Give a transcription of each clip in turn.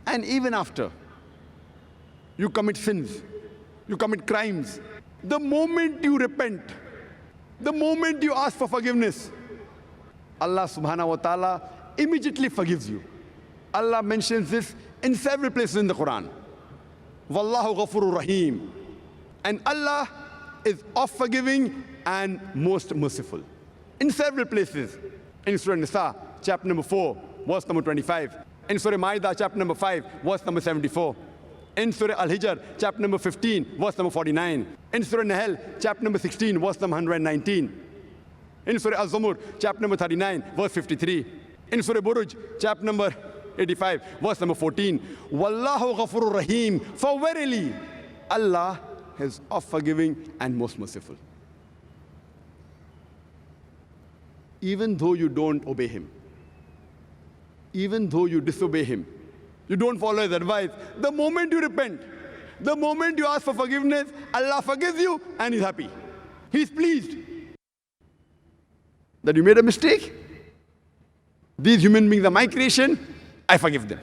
And even after you commit sins, you commit crimes, the moment you repent, the moment you ask for forgiveness, Allah subhanahu wa ta'ala immediately forgives you. Allah mentions this in several places in the Quran. Wallahu ghafurur rahim. And Allah is oft forgiving and most merciful. In several places. In Surah Nisa, chapter number 4, verse number 25. In Surah Ma'idah, chapter number 5, verse number 74. In Surah Al-Hijr, chapter number 15, verse number 49. In Surah Nahl, chapter number 16, verse number 119. In Surah Al-Zumur, chapter number 39, verse 53. In Surah Buruj, chapter number 85, verse number 14. Wallahu ghafurur rahim. For verily, Allah is oft forgiving and most merciful. Even though you don't obey Him, even though you disobey Him, you don't follow His advice, the moment you repent, the moment you ask for forgiveness, Allah forgives you and He's happy. He's pleased that you made a mistake. These human beings are my creation, I forgive them.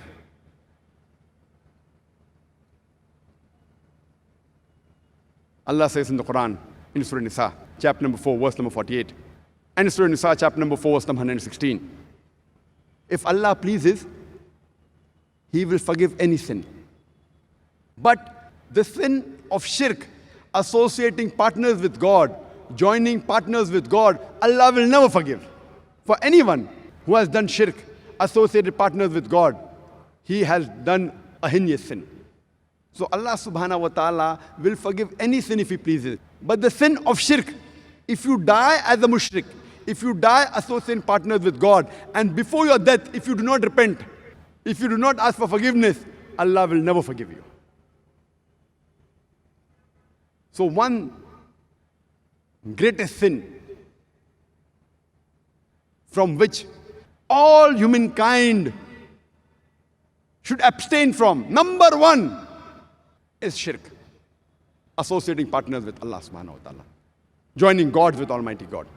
Allah says in the Quran, in Surah Nisa, chapter number 4, verse number 48, and Surah Nisa, chapter number 4, verse number 116. If Allah pleases, He will forgive any sin. But the sin of shirk, associating partners with God, joining partners with God, Allah will never forgive. For anyone who has done shirk, associated partners with God, he has done a heinous sin. So Allah subhanahu wa ta'ala will forgive any sin if He pleases. But the sin of shirk, if you die as a mushrik, if you die associating partners with God, and before your death, if you do not repent, if you do not ask for forgiveness, Allah will never forgive you. So one greatest sin from which all humankind should abstain from, number one, is shirk. Associating partners with Allah subhanahu wa ta'ala. Joining God with Almighty God.